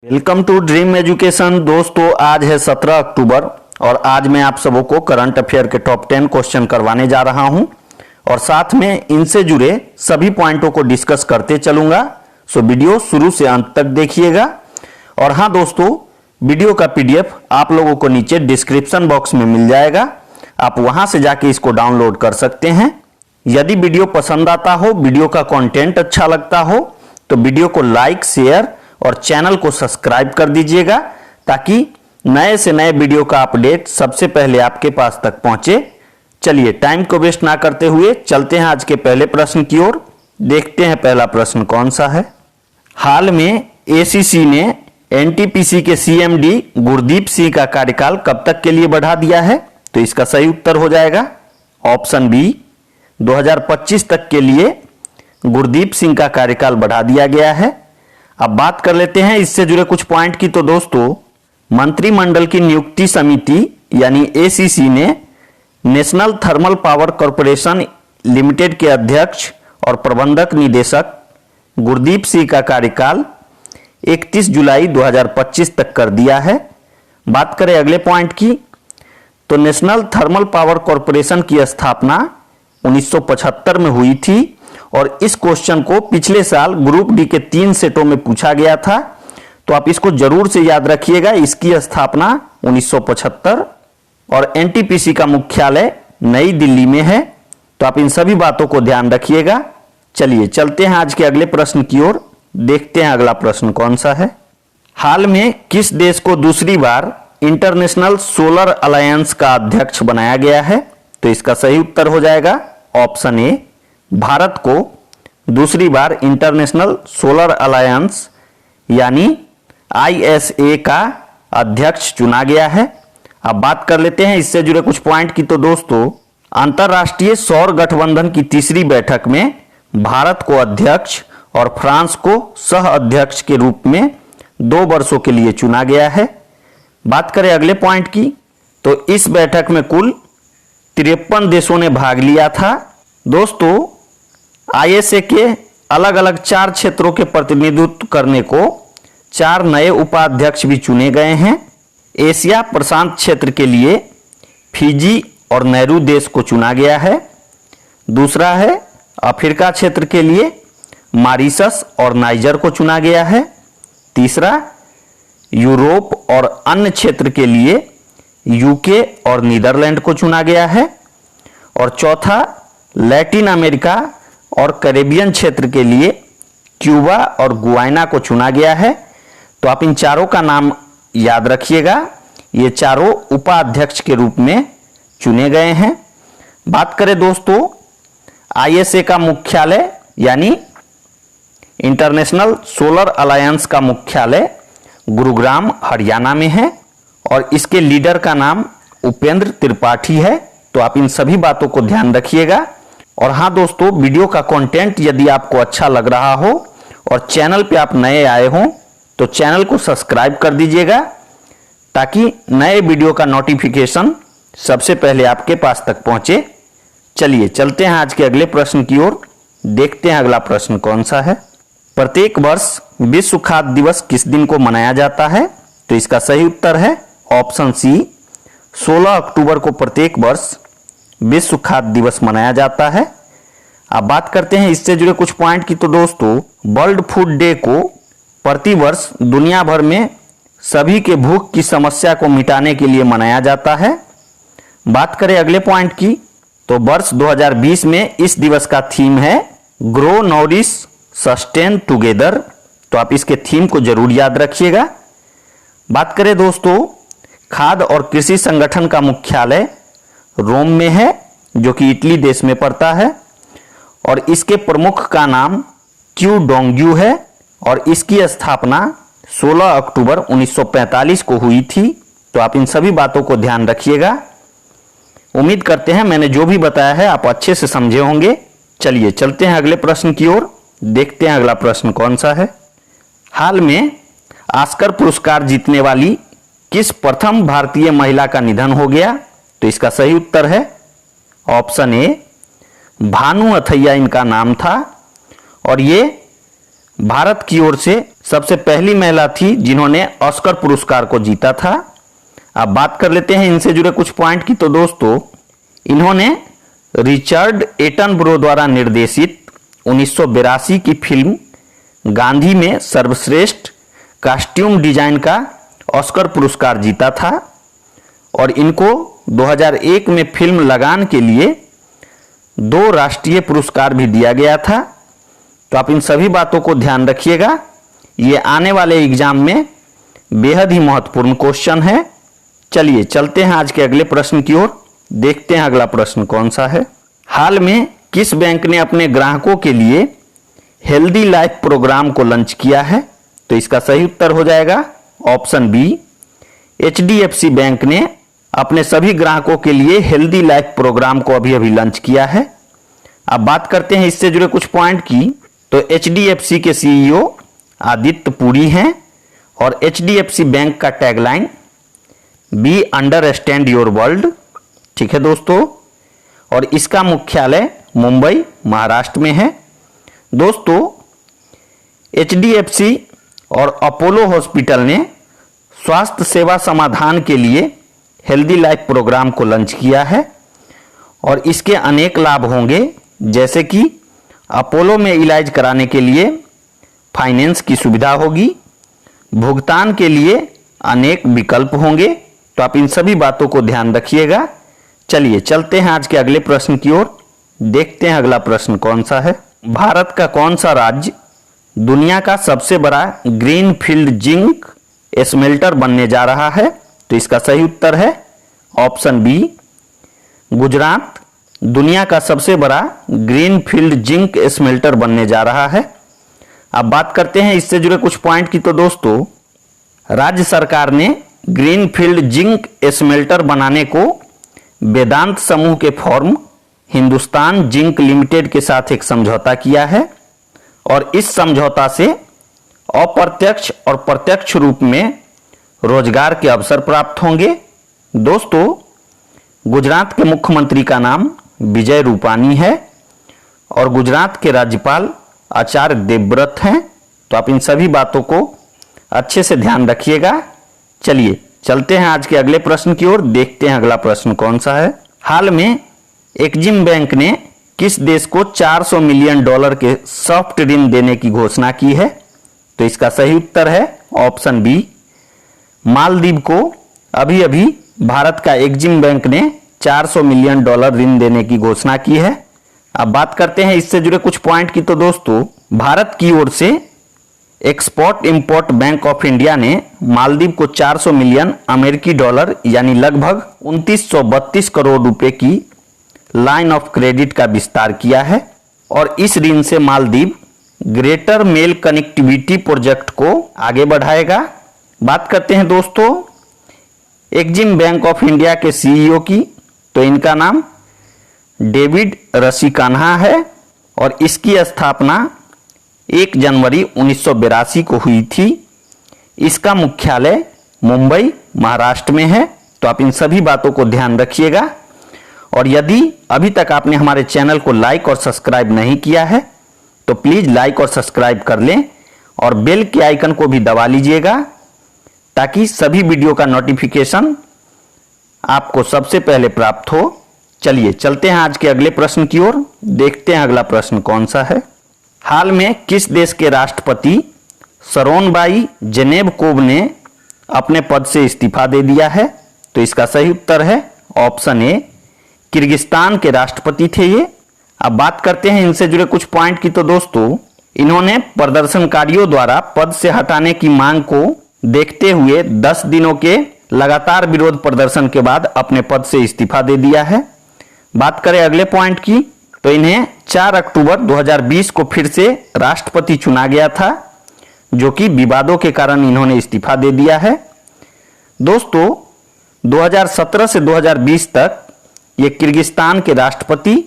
Welcome to dream education. दोस्तों, आज है 17 अक्टूबर और आज मैं आप सबों को करंट अफेयर के टॉप 10 क्वेश्चन करवाने जा रहा हूं और साथ में इनसे जुड़े सभी पॉइंटों को डिस्कस करते चलूंगा। सो वीडियो शुरू से अंत तक देखिएगा। और हाँ दोस्तों, वीडियो का पीडीएफ आप लोगों को नीचे डिस्क्रिप्शन बॉक्स में मिल जाएगा, आप वहां से जाके इसको डाउनलोड कर सकते हैं। यदि वीडियो पसंद आता हो, वीडियो का कंटेंट अच्छा लगता हो तो वीडियो को लाइक, शेयर और चैनल को सब्सक्राइब कर दीजिएगा ताकि नए से नए वीडियो का अपडेट सबसे पहले आपके पास तक पहुंचे। चलिए टाइम को वेस्ट ना करते हुए चलते हैं आज के पहले प्रश्न की ओर। देखते हैं पहला प्रश्न कौन सा है। हाल में एसीसी ने एनटीपीसी के सीएमडी गुरदीप सिंह का कार्यकाल कब तक के लिए बढ़ा दिया है? तो इसका सही उत्तर हो जाएगा ऑप्शन बी, 2025 तक के लिए गुरदीप सिंह का कार्यकाल बढ़ा दिया गया है। अब बात कर लेते हैं इससे जुड़े कुछ पॉइंट की। तो दोस्तों, मंत्रिमंडल की नियुक्ति समिति यानी एसीसी ने national thermal power corporation limited के अध्यक्ष और प्रबंधक निदेशक गुरदीप सिंह का कार्यकाल 31 जुलाई 2025 तक कर दिया है। बात करें अगले पॉइंट की, तो नेशनल थर्मल पावर कॉर्पोरेशन की स्थापना 1975 में हुई थी और इस क्वेश्चन को पिछले साल ग्रुप डी के 3 सेटों में पूछा गया था, तो आप इसको जरूर से याद रखिएगा। इसकी स्थापना 1975 और एनटीपीसी का मुख्यालय नई दिल्ली में है, तो आप इन सभी बातों को ध्यान रखिएगा। चलिए चलते हैं आज के अगले प्रश्न की ओर। देखते हैं अगला प्रश्न कौन सा है। हाल में किस देश को दूसरी बार इंटरनेशनल सोलर अलायंस का अध्यक्ष बनाया गया है? तो इसका सही उत्तर हो जाएगा ऑप्शन ए, भारत को दूसरी बार इंटरनेशनल सोलर अलायंस यानी आईएसए का अध्यक्ष चुना गया है। अब बात कर लेते हैं इससे जुड़े कुछ पॉइंट की। तो दोस्तों, अंतरराष्ट्रीय सौर गठबंधन की तीसरी बैठक में भारत को अध्यक्ष और फ्रांस को सह अध्यक्ष के रूप में 2 वर्षों के लिए चुना गया है। बात करें अगले पॉइंट की, तो इस बैठक में कुल 53 देशों ने भाग लिया था। दोस्तों, आईएसए के अलग अलग 4 क्षेत्रों के प्रतिनिधित्व करने को 4 नए उपाध्यक्ष भी चुने गए हैं। एशिया प्रशांत क्षेत्र के लिए फिजी और नेहरू देश को चुना गया है। दूसरा है अफ्रीका क्षेत्र के लिए मॉरिशस और नाइजर को चुना गया है। तीसरा यूरोप और अन्य क्षेत्र के लिए यूके और नीदरलैंड को चुना गया है। और चौथा लैटिन अमेरिका और कैरेबियन क्षेत्र के लिए क्यूबा और गुयाना को चुना गया है। तो आप इन चारों का नाम याद रखिएगा, ये चारों उपाध्यक्ष के रूप में चुने गए हैं। बात करें दोस्तों, आईएसए का मुख्यालय यानी इंटरनेशनल सोलर अलायंस का मुख्यालय गुरुग्राम हरियाणा में है और इसके लीडर का नाम उपेंद्र त्रिपाठी है। तो आप इन सभी बातों को ध्यान रखिएगा। और हाँ दोस्तों, वीडियो का कंटेंट यदि आपको अच्छा लग रहा हो और चैनल पे आप नए आए हो तो चैनल को सब्सक्राइब कर दीजिएगा ताकि नए वीडियो का नोटिफिकेशन सबसे पहले आपके पास तक पहुंचे। चलिए चलते हैं आज के अगले प्रश्न की ओर। देखते हैं अगला प्रश्न कौन सा है। प्रत्येक वर्ष विश्व खाद्य दिवस किस दिन को मनाया जाता है? तो इसका सही उत्तर है ऑप्शन सी, 16 अक्टूबर को प्रत्येक वर्ष विश्व खाद्य दिवस मनाया जाता है। अब बात करते हैं इससे जुड़े कुछ पॉइंट की। तो दोस्तों, वर्ल्ड फूड डे को प्रतिवर्ष दुनिया भर में सभी के भूख की समस्या को मिटाने के लिए मनाया जाता है। बात करें अगले पॉइंट की, तो वर्ष 2020 में इस दिवस का थीम है ग्रो नॉरिश सस्टेन टुगेदर। तो आप इसके थीम को जरूर याद रखिएगा। बात करें दोस्तों, खाद्य और कृषि संगठन का मुख्यालय रोम में है जो कि इटली देश में पड़ता है और इसके प्रमुख का नाम क्यू डोंग्यू है और इसकी स्थापना 16 अक्टूबर 1945 को हुई थी। तो आप इन सभी बातों को ध्यान रखिएगा। उम्मीद करते हैं मैंने जो भी बताया है आप अच्छे से समझे होंगे। चलिए चलते हैं अगले प्रश्न की ओर। देखते हैं अगला प्रश्न कौन सा है। हाल में ऑस्कर पुरस्कार जीतने वाली किस प्रथम भारतीय महिला का निधन हो गया? तो इसका सही उत्तर है ऑप्शन ए, भानु अथैया इनका नाम था और ये भारत की ओर से सबसे पहली महिला थी जिन्होंने ऑस्कर पुरस्कार को जीता था। अब बात कर लेते हैं इनसे जुड़े कुछ पॉइंट की। तो दोस्तों, इन्होंने रिचर्ड एटनबरो द्वारा निर्देशित 1982 की फिल्म गांधी में सर्वश्रेष्ठ कॉस्ट्यूम डिजाइन का ऑस्कर पुरस्कार जीता था और इनको 2001 में फिल्म लगान के लिए 2 राष्ट्रीय पुरस्कार भी दिया गया था। तो आप इन सभी बातों को ध्यान रखिएगा, ये आने वाले एग्जाम में बेहद ही महत्वपूर्ण क्वेश्चन है। चलिए चलते हैं आज के अगले प्रश्न की ओर। देखते हैं अगला प्रश्न कौन सा है। हाल में किस बैंक ने अपने ग्राहकों के लिए हेल्दी लाइफ प्रोग्राम को लॉन्च किया है? तो इसका सही उत्तर हो जाएगा ऑप्शन बी, HDFC बैंक ने अपने सभी ग्राहकों के लिए हेल्दी लाइफ प्रोग्राम को अभी अभी लॉन्च किया है। अब बात करते हैं इससे जुड़े कुछ पॉइंट की। तो HDFC के CEO आदित्य पुरी हैं और HDFC बैंक का tagline be understand your world. ठीक है दोस्तों, और इसका मुख्यालय मुंबई महाराष्ट्र में है। दोस्तों, HDFC और अपोलो हॉस्पिटल ने स्वास्थ्य सेवा समाधान के लिए हेल्दी लाइफ प्रोग्राम को लॉन्च किया है और इसके अनेक लाभ होंगे, जैसे कि अपोलो में इलाज कराने के लिए फाइनेंस की सुविधा होगी, भुगतान के लिए अनेक विकल्प होंगे। तो आप इन सभी बातों को ध्यान रखिएगा। चलिए चलते हैं आज के अगले प्रश्न की ओर। देखते हैं अगला प्रश्न कौन सा है। भारत का कौन सा राज्य दुनिया का सबसे बड़ा ग्रीनफील्ड जिंक स्मेल्टर बनने जा रहा है? तो इसका सही उत्तर है ऑप्शन बी, गुजरात दुनिया का सबसे बड़ा ग्रीनफील्ड जिंक स्मेल्टर बनने जा रहा है। अब बात करते हैं इससे जुड़े कुछ पॉइंट की। तो दोस्तों, राज्य सरकार ने ग्रीनफील्ड जिंक स्मेल्टर बनाने को वेदांत समूह के फॉर्म हिंदुस्तान जिंक लिमिटेड के साथ एक समझौता किया है और इस समझौता से अप्रत्यक्ष और प्रत्यक्ष रूप में रोजगार के अवसर प्राप्त होंगे। दोस्तों, गुजरात के मुख्यमंत्री का नाम विजय रूपानी है और गुजरात के राज्यपाल आचार्य देवव्रत हैं। तो आप इन सभी बातों को अच्छे से ध्यान रखिएगा। चलिए चलते हैं आज के अगले प्रश्न की ओर। देखते हैं अगला प्रश्न कौन सा है। हाल में एक्जिम बैंक ने किस देश को $400 मिलियन के सॉफ्ट ऋण देने की घोषणा की है? तो इसका सही उत्तर है ऑप्शन बी, मालदीव को अभी अभी भारत का एक्जिम बैंक ने $400 मिलियन ऋण देने की घोषणा की है। अब बात करते हैं इससे जुड़े कुछ पॉइंट की। तो दोस्तों, भारत की ओर से export import bank of India ने मालदीव को $400 मिलियन अमेरिकी डॉलर यानी लगभग 2932 करोड़ रुपए की लाइन ऑफ क्रेडिट का विस्तार किया है और इस ऋण से Maldives greater Male connectivity project को आगे बढ़ाएगा। बात करते हैं दोस्तों एक्जिम बैंक ऑफ इंडिया के CEO की। तो इनका नाम डेविड रसिकान्हा है और इसकी स्थापना 1 जनवरी 1982 को हुई थी। इसका मुख्यालय मुंबई महाराष्ट्र में है। तो आप इन सभी बातों को ध्यान रखिएगा और यदि अभी तक आपने हमारे चैनल को लाइक और सब्सक्राइब नहीं किया है तो प्लीज लाइक और सब्सक्राइब कर लें और बेल के आइकन को भी दबा लीजिएगा ताकि सभी वीडियो का नोटिफिकेशन आपको सबसे पहले प्राप्त हो। चलिए चलते हैं आज के अगले प्रश्न की ओर। देखते हैं अगला प्रश्न कौन सा है। हाल में किस देश के राष्ट्रपति सरोनबाई जेनेबकोव ने अपने पद से इस्तीफा दे दिया है? तो इसका सही उत्तर है ऑप्शन ए, किर्गिस्तान के राष्ट्रपति थे ये। अब बात करते हैं इनसे जुड़े कुछ पॉइंट की। तो दोस्तों, इन्होंने प्रदर्शनकारियों द्वारा पद से हटाने की मांग को देखते हुए 10 दिनों के लगातार विरोध प्रदर्शन के बाद अपने पद से इस्तीफा दे दिया है। बात करें अगले पॉइंट की, तो इन्हें 4 अक्टूबर 2020 को फिर से राष्ट्रपति चुना गया था, जो कि विवादों के कारण इन्होंने इस्तीफा दे दिया है। दोस्तों, 2017 से 2020 तक ये किर्गिस्तान के राष्ट्रपति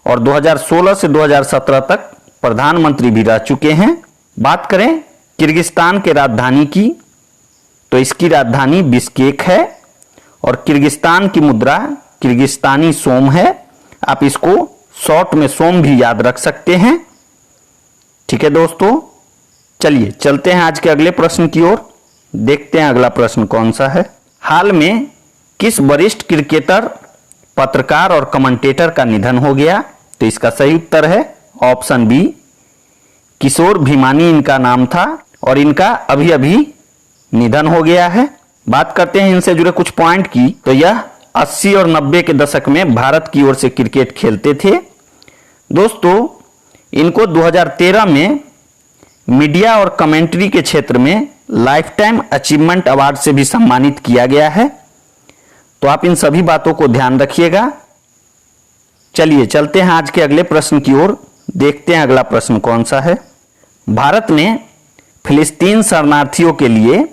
और 2016 से 2017 तक प्रधानमंत्री भी रह चुके हैं। बात करें किर्गिस्तान के राजधानी की, तो इसकी राजधानी बिश्केक है और किर्गिस्तान की मुद्रा किर्गिस्तानी सोम है। आप इसको शॉर्ट में सोम भी याद रख सकते हैं। ठीक है दोस्तों, चलिए चलते हैं आज के अगले प्रश्न की ओर। देखते हैं अगला प्रश्न कौन सा है। हाल में किस वरिष्ठ क्रिकेटर, पत्रकार और कमेंटेटर का निधन हो गया? तो इसका सही उत्तर है ऑप्शन बी, किशोर भिमानी इनका नाम था और इनका अभी अभी निधन हो गया है। बात करते हैं इनसे जुड़े कुछ पॉइंट की। तो यह 80 और 90 के दशक में भारत की ओर से क्रिकेट खेलते थे। दोस्तों, इनको 2013 में मीडिया और कमेंट्री के क्षेत्र में लाइफ टाइम अचीवमेंट अवार्ड से भी सम्मानित किया गया है। तो आप इन सभी बातों को ध्यान रखिएगा। चलिए चलते हैं आज के अगले प्रश्न की ओर। देखते हैं अगला प्रश्न कौन सा है। भारत ने फिलिस्तीन शरणार्थियों के लिए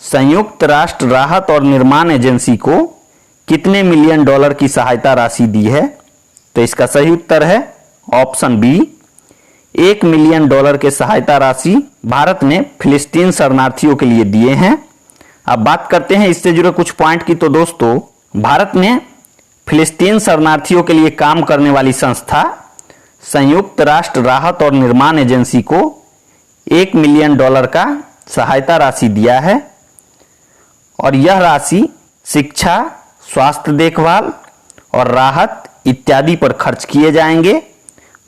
संयुक्त राष्ट्र राहत और निर्माण एजेंसी को कितने मिलियन डॉलर की सहायता राशि दी है? तो इसका सही उत्तर है ऑप्शन बी, 1 मिलियन डॉलर के सहायता राशि भारत ने फिलिस्तीन शरणार्थियों के लिए दिए हैं। अब बात करते हैं इससे जुड़े कुछ पॉइंट की। तो दोस्तों, भारत ने फिलिस्तीन शरणार्थियों के लिए काम करने वाली संस्था संयुक्त राष्ट्र राहत और निर्माण एजेंसी को 1 मिलियन डॉलर का सहायता राशि दिया है और यह राशि शिक्षा, स्वास्थ्य देखभाल और राहत इत्यादि पर खर्च किए जाएंगे।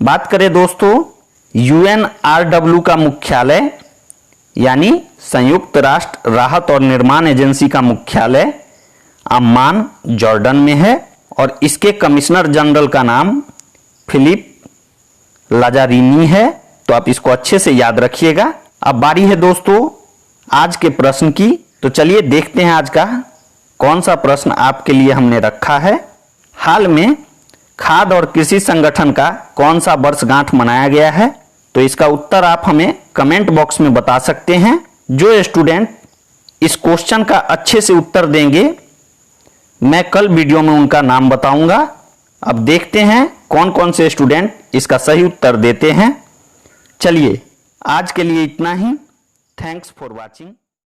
बात करें दोस्तों, UNRW का मुख्यालय यानी संयुक्त राष्ट्र राहत और निर्माण एजेंसी का मुख्यालय अम्मान, जॉर्डन में है और इसके कमिश्नर जनरल का नाम फिलिप लाजारिनी है। तो आप इसको अच्छे से याद रखिएगा। अब बारी है दोस्तों आज के प्रश्न की। तो चलिए देखते हैं आज का कौन सा प्रश्न आपके लिए हमने रखा है। हाल में खाद्य और कृषि संगठन का कौन सा वर्षगांठ मनाया गया है? तो इसका उत्तर आप हमें कमेंट बॉक्स में बता सकते हैं। जो स्टूडेंट इस क्वेश्चन का अच्छे से उत्तर देंगे, मैं कल वीडियो में उनका नाम बताऊंगा। अब देखते हैं कौन कौन से स्टूडेंट इसका सही उत्तर देते हैं। चलिए आज के लिए इतना ही। Thanks for watching.